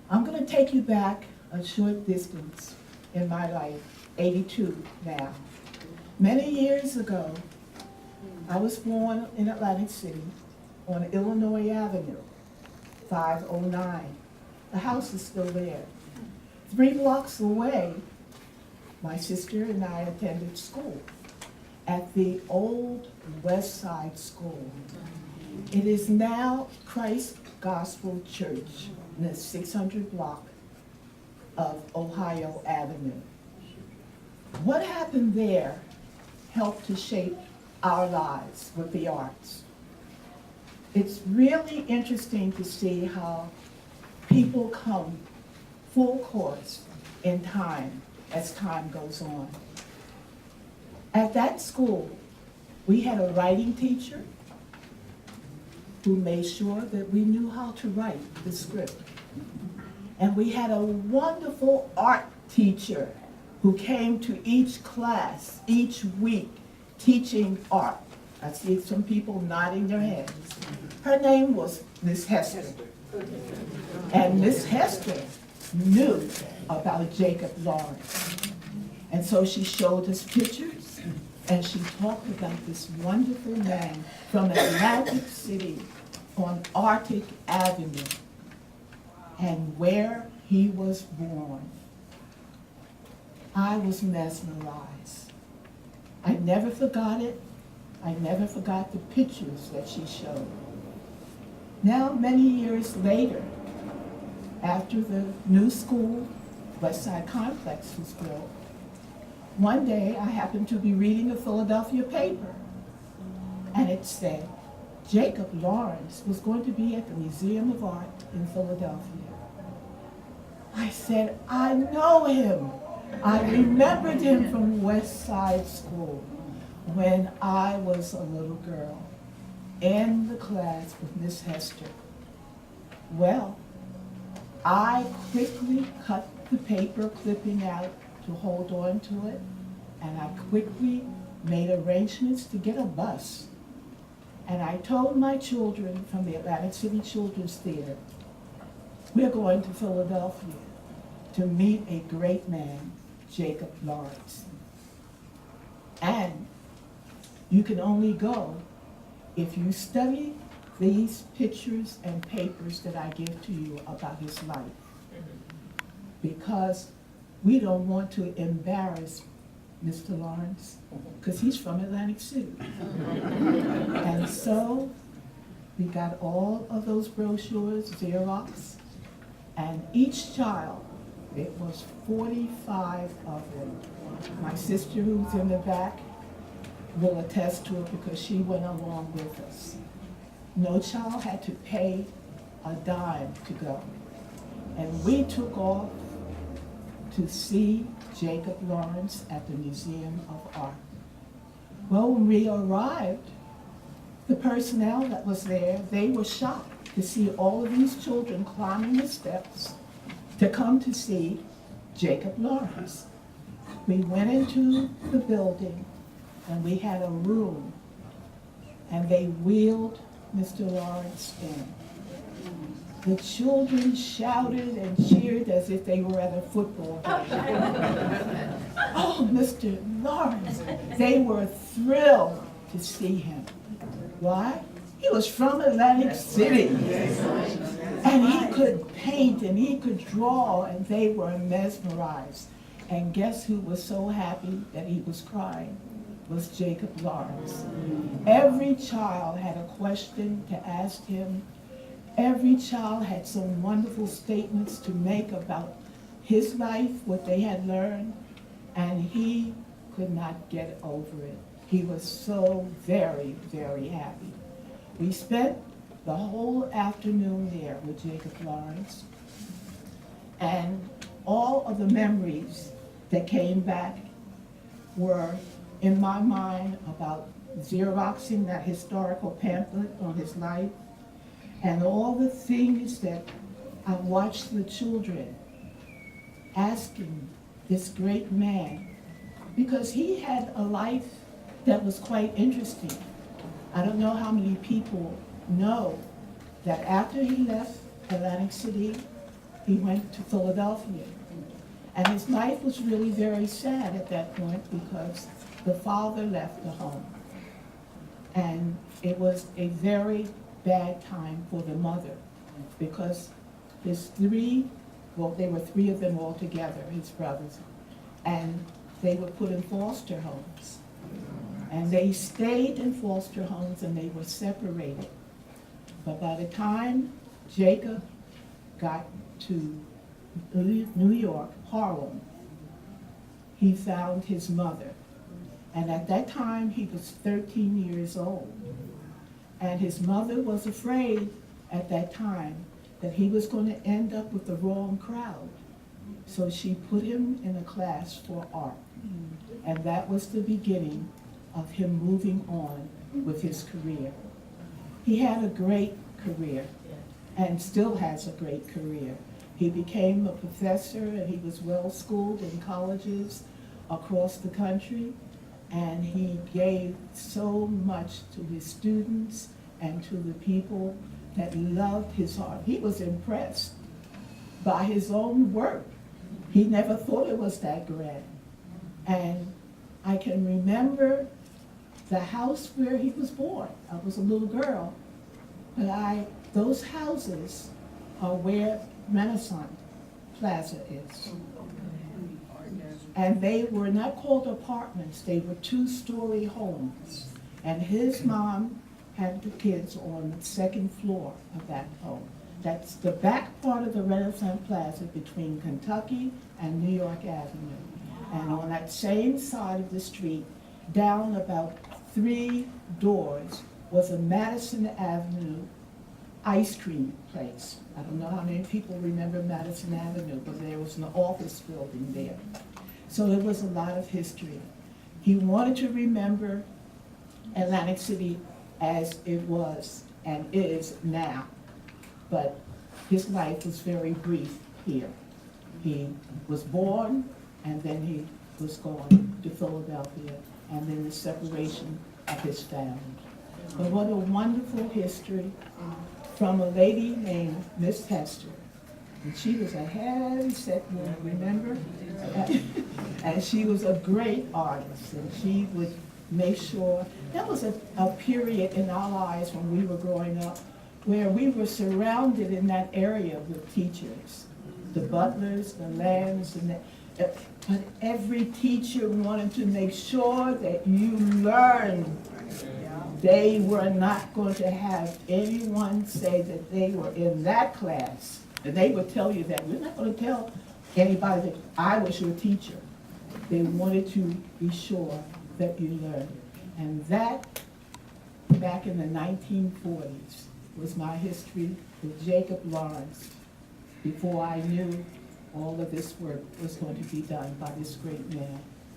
I'm going to take you back a short distance in my life, 82 now. Many years ago, I was born in Atlantic City on Illinois Avenue, 509. The house is still there. 3 blocks away, my sister and I attended school at the old West Side School. It is now Christ Gospel Church in the 600 block of Ohio Avenue. What happened there helped to shape our lives with the arts. It's really interesting to see how people come full course in time as time goes on. At that school, we had a writing teacher who made sure that we knew how to write the script. And we had a wonderful art teacher who came to each class each week teaching art. I see some people nodding their heads. Her name was Miss Hester. And Miss Hester knew about Jacob Lawrence. And so she showed us pictures, and she talked about this wonderful man from Atlantic City on Arctic Avenue and where he was born. I was mesmerized. I never forgot it. I never forgot the pictures that she showed. Now, many years later, after the new school, West Side Complex, was built, one day I happened to be reading a Philadelphia paper, and it said Jacob Lawrence was going to be at the Museum of Art in Philadelphia. I said, I know him. I remembered him from West Side School when I was a little girl in the class with Miss Hester. Well, I quickly cut the paper clipping out to hold on to it, and I quickly made arrangements to get a bus. And I told my children from the Atlantic City Children's Theater, we're going to Philadelphia to meet a great man, Jacob Lawrence. And you can only go if you study these pictures and papers that I give to you about his life. Because we don't want to embarrass Mr. Lawrence, because he's from Atlantic City. And so we got all of those brochures, Xerox, and each child, it was 45 of them. My sister, who's in the back, will attest to it because she went along with us. No child had to pay a dime to go. And we took off to see Jacob Lawrence at the Museum of Art. Well, when we arrived, the personnel that was there, they were shocked to see all of these children climbing the steps to come to see Jacob Lawrence. We went into the building and we had a room, and they wheeled Mr. Lawrence in. The children shouted and cheered as if they were at a football game. Oh, Mr. Lawrence. They were thrilled to see him. Why? He was from Atlantic City. And he could paint and he could draw, and they were mesmerized. And guess who was so happy that he was crying? Was Jacob Lawrence. Every child had a question to ask him. Every child had some wonderful statements to make about his life, what they had learned, and he could not get over it. He was so very, very happy. We spent the whole afternoon there with Jacob Lawrence, and all of the memories that came back were in my mind about Xeroxing that historical pamphlet on his life, and all the things that I watched the children asking this great man, because he had a life that was quite interesting. I don't know how many people know that after he left Atlantic City, he went to Philadelphia. And his life was really very sad at that point because the father left the home. And it was a very bad time for the mother because there were three of them all together, his brothers, and they were put in foster homes. And they stayed in foster homes and they were separated. But by the time Jacob got to New York, Harlem, he found his mother. And at that time, he was 13 years old. And his mother was afraid at that time that he was going to end up with the wrong crowd. So she put him in a class for art. And that was the beginning of him moving on with his career. He had a great career and still has a great career. He became a professor and he was well schooled in colleges across the country, and he gave so much to his students and to the people that loved his art. He was impressed by his own work. He never thought it was that grand. And I can remember the house where he was born. I was a little girl, but those houses are where Renaissance Plaza is. And they were not called apartments, they were two-story homes. And his mom had the kids on the second floor of that home. That's the back part of the Renaissance Plaza between Kentucky and New York Avenue. And on that same side of the street, down about 3 doors, was a Madison Avenue ice cream place. I don't know how many people remember Madison Avenue, but there was an office building there. So there was a lot of history. He wanted to remember Atlantic City as it was and is now, but his life was very brief here. He was born, and then he was gone to Philadelphia, and then the separation of his family. But what a wonderful history from a lady named Miss Hester. And she was a heavy-set woman, remember? And she was a great artist, and she would make sure. That was a period in our lives when we were growing up where we were surrounded in that area with teachers, the butlers, the lambs, and but every teacher wanted to make sure that you learned. They were not going to have anyone say that they were in that class. And they would tell you that. We're not going to tell anybody that I was your teacher. They wanted to be sure that you learned. And that, back in the 1940s, was my history with Jacob Lawrence before I knew all of this work was going to be done by this great man.